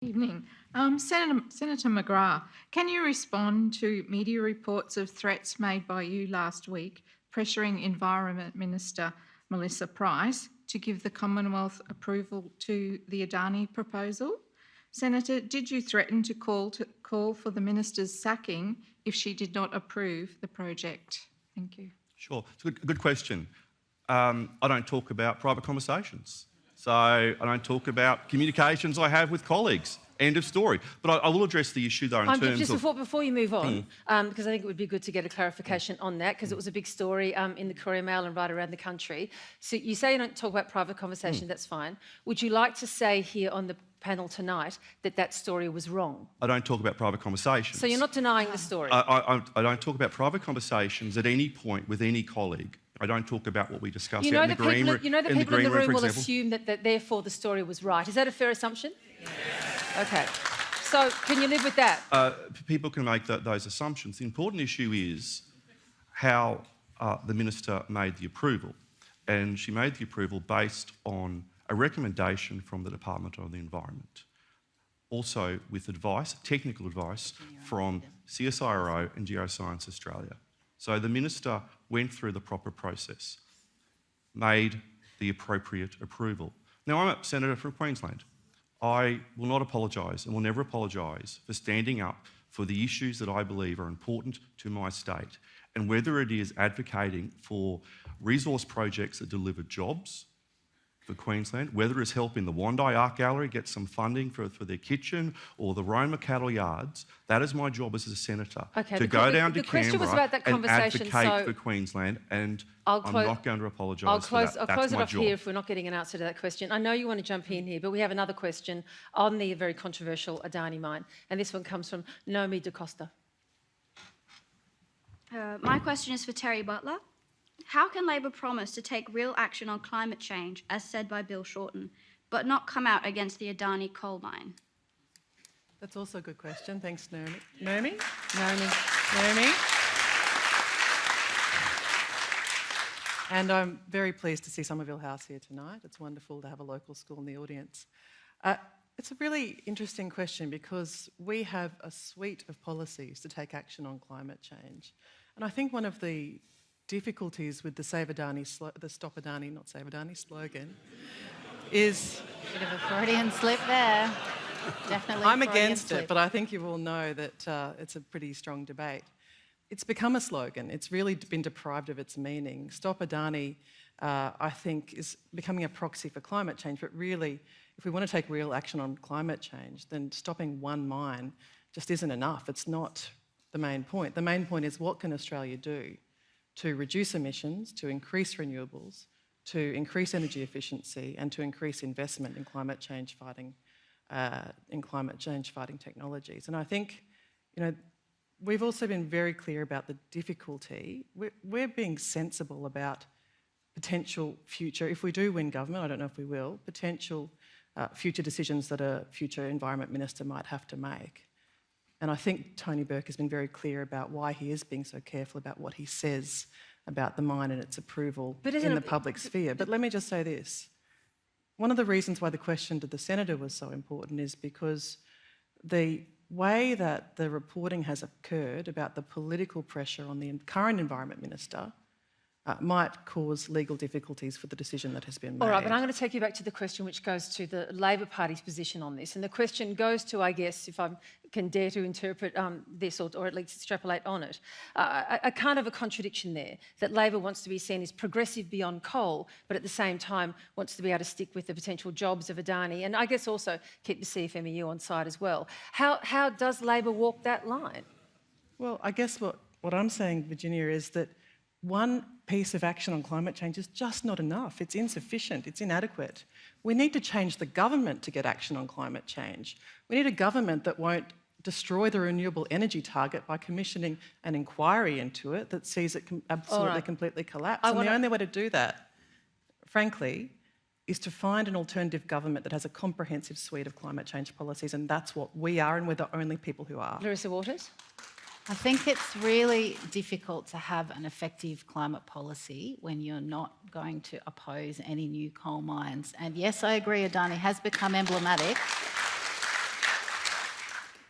Evening. Senator McGrath, can you respond to media reports of threats made by you last week pressuring Environment Minister Melissa Price to give the Commonwealth approval to the Adani proposal? Senator, did you threaten to call for the minister's sacking if she did not approve the project? Thank you. Sure, it's a good question. I don't talk about private conversations. So I don't talk about communications I have with colleagues. End of story. But I will address the issue though in terms of... Before you move on, because I think it would be good to get a clarification on that, because it was a big story in the Courier Mail and right around the country. So you say you don't talk about private conversation, that's fine. Would you like to say here on the panel tonight that that story was wrong? I don't talk about private conversations. So you're not denying the story? I don't talk about private conversations at any point with any colleague. I don't talk about what we discussed out in the green room. You know the people in the room will assume that therefore the story was right. Is that a fair assumption? Yes. Okay. So can you live with that? People can make those assumptions. The important issue is how the minister made the approval. And she made the approval based on a recommendation from the Department of the Environment. Also with advice, technical advice, from CSIRO and Geoscience Australia. So the minister went through the proper process, made the appropriate approval. Now, I'm a senator from Queensland. I will not apologise and will never apologise for standing up for the issues that I believe are important to my state, and whether it is advocating for resource projects that deliver jobs for Queensland, whether it's helping the Wandai Art Gallery get some funding for their kitchen or the Roma cattle yards, that is my job as a senator, to go down to Canberra and advocate for Queensland, and I'm not going to apologise for that. I'll close it off here if we're not getting an answer to that question. I know you want to jump in here, but we have another question on the very controversial Adani mine, and this one comes from Naomi DaCosta. My question is for Terry Butler. How can Labor promise to take real action on climate change, as said by Bill Shorten, but not come out against the Adani coal mine? That's also a good question. Thanks, Naomi. And I'm very pleased to see Somerville House here tonight. It's wonderful to have a local school in the audience. It's a really interesting question because we have a suite of policies to take action on climate change. And I think one of the difficulties with the Stop Adani, not Save Adani slogan is... Bit of a Freudian slip there. Definitely. I'm against it, but I think you all know that it's a pretty strong debate. It's become a slogan. It's really been deprived of its meaning. Stop Adani, I think, is becoming a proxy for climate change, but really, if we want to take real action on climate change, then stopping one mine just isn't enough. It's not the main point. The main point is, what can Australia do to reduce emissions, to increase renewables, to increase energy efficiency, and to increase investment in climate change fighting technologies. And I think, we've also been very clear about the difficulty. We're being sensible about potential future, if we do win government, I don't know if we will, potential future decisions that a future Environment Minister might have to make. And I think Tony Burke has been very clear about why he is being so careful about what he says about the mine and its approval in the public sphere. But let me just say this. One of the reasons why the question to the Senator was so important is because the way that the reporting has occurred about the political pressure on the current Environment Minister might cause legal difficulties for the decision that has been made. All right, but I'm going to take you back to the question which goes to the Labor Party's position on this. And the question goes to, I guess, if I can dare to interpret this or at least extrapolate on it, a kind of a contradiction there, that Labor wants to be seen as progressive beyond coal, but at the same time wants to be able to stick with the potential jobs of Adani and I guess also keep the CFMEU on side as well. How does Labor walk that line? Well, I guess what I'm saying, Virginia, is that one piece of action on climate change is just not enough. It's insufficient, it's inadequate. We need to change the government to get action on climate change. We need a government that won't destroy the renewable energy target by commissioning an inquiry into it that sees it absolutely completely collapse. And the only way to do that, frankly, is to find an alternative government that has a comprehensive suite of climate change policies, and that's what we are, and we're the only people who are. Larissa Waters? I think it's really difficult to have an effective climate policy when you're not going to oppose any new coal mines. And yes, I agree, Adani has become emblematic.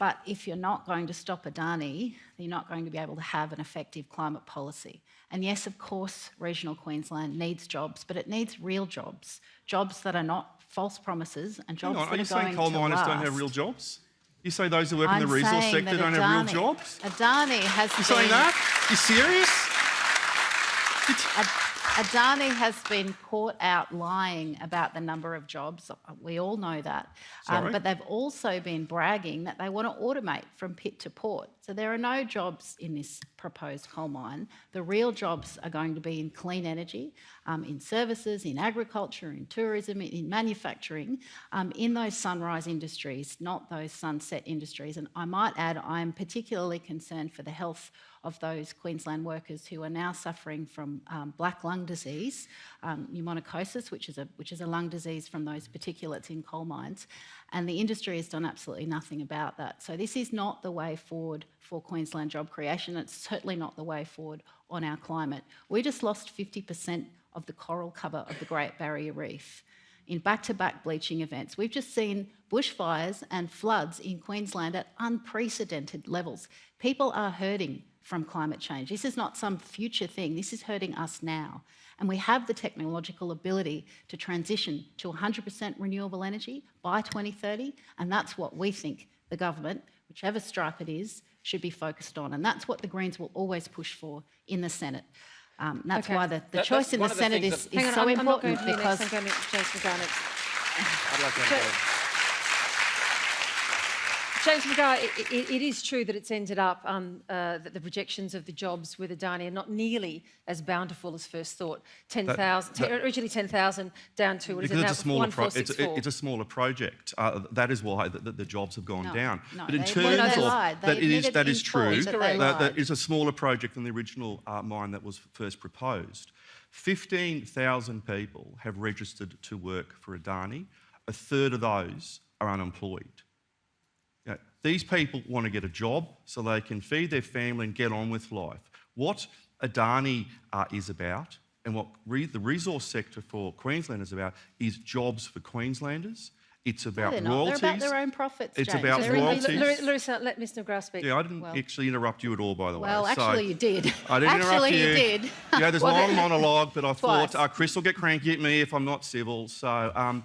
But if you're not going to stop Adani, you're not going to be able to have an effective climate policy. And yes, of course, regional Queensland needs jobs, but it needs real jobs, jobs that are not false promises and jobs that are going to last. Are you saying coal miners don't have real jobs? You say those who work in the resource sector don't have real jobs? Adani has You saying that? You serious? Adani has been caught out lying about the number of jobs. We all know that. But they've also been bragging that they want to automate from pit to port. So there are no jobs in this proposed coal mine. The real jobs are going to be in clean energy, in services, in agriculture, in tourism, in manufacturing, in those sunrise industries, not those sunset industries. And I might add, I am particularly concerned for the health of those Queensland workers who are now suffering from black lung disease, pneumonicosis, which is a lung disease from those particulates in coal mines, and the industry has done absolutely nothing about that. So this is not the way forward for Queensland job creation. It's certainly not the way forward on our climate. We just lost 50% of the coral cover of the Great Barrier Reef in back-to-back bleaching events. We've just seen bushfires and floods in Queensland at unprecedented levels. People are hurting from climate change. This is not some future thing. This is hurting us now. And we have the technological ability to transition to 100% renewable energy by 2030, and that's what we think the government, whichever stripe it is, should be focused on. And that's what the Greens will always push for in the Senate. That's why the choice in the Senate is so important. I'm not going to be because next. I'm going to James McGrath. I'd like to go. James McGrath, it is true that it's ended up that the projections of the jobs with Adani are not nearly as bountiful as first thought. 10,000, originally 10,000 down to, what is it now? It's a smaller 1464. it's a smaller project. That is why the jobs have gone down. No, but in they terms of lied. They that is admitted true. in full that they lied. That is a smaller project than the original mine that was first proposed. 15,000 people have registered to work for Adani. A third of those are unemployed. You know, these people want to get a job so they can feed their family and get on with life. What Adani is about, and what the resource sector for Queensland is about, is jobs for Queenslanders. It's about royalties. They're about their own profits, It's James. about royalties. Larissa, let Mr McGrath speak. Yeah, I didn't actually interrupt you at all, by the way. Well, actually, you did. I didn't interrupt you. You did. Yeah, there's a long monologue, but I Twice. thought Chris will get cranky at me if I'm not civil. So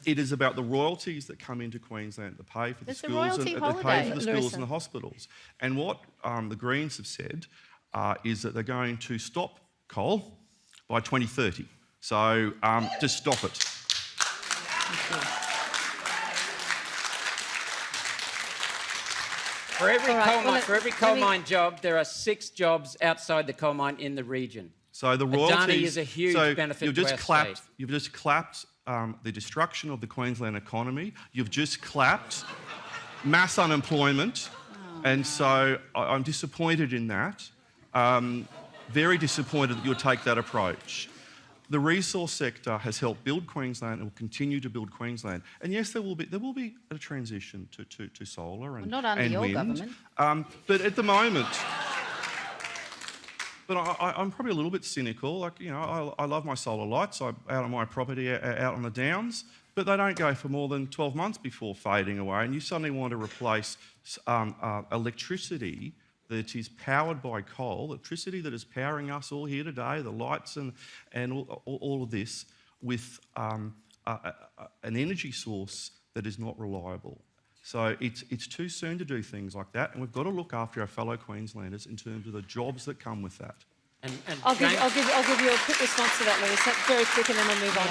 it is about the royalties that come into Queensland to pay for the It's a schools royalty and holiday. pay for the schools Larissa. and the hospitals. And what the Greens have said is that they're going to stop coal by 2030. So just stop it. For every coal me- mine job, there are 6 jobs outside the coal mine in the region. So the royalties. Adani is a huge benefit you've to just our clapped. state. You've just clapped the destruction of the Queensland economy. You've just clapped mass unemployment, and so I'm disappointed in that. Very disappointed that you'll take that approach. The resource sector has helped build Queensland and will continue to build Queensland. And yes, there will be a transition to solar and Not under and your wind. government. But at the moment. But I'm probably a little bit cynical. Like, you know, I love my solar lights out on my property out on the downs, but they don't go for more than 12 months before fading away. And you suddenly want to replace electricity that is powered by coal, electricity that is powering us all here today, the lights and all of this, with an energy source that is not reliable. So it's too soon to do things like that, and we've got to look after our fellow Queenslanders in terms of the jobs that come with that. And I'll give James- you a quick response to that, Larissa. Very quick, and then we'll move on.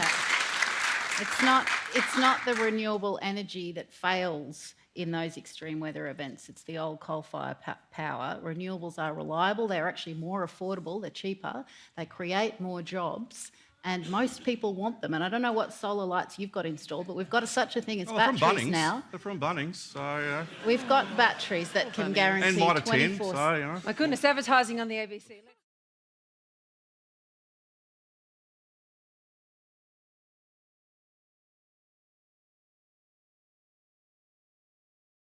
It's not the renewable energy that fails in those extreme weather events. It's the old coal-fired power. Renewables are reliable. They're actually more affordable. They're cheaper. They create more jobs. And most people want them. And I don't know what solar lights you've got installed, but we've got such a thing as batteries from Bunnings. now. They're from Bunnings, so We've got batteries that can guarantee and Mitre 10, 24. so you know. My goodness, advertising on the ABC.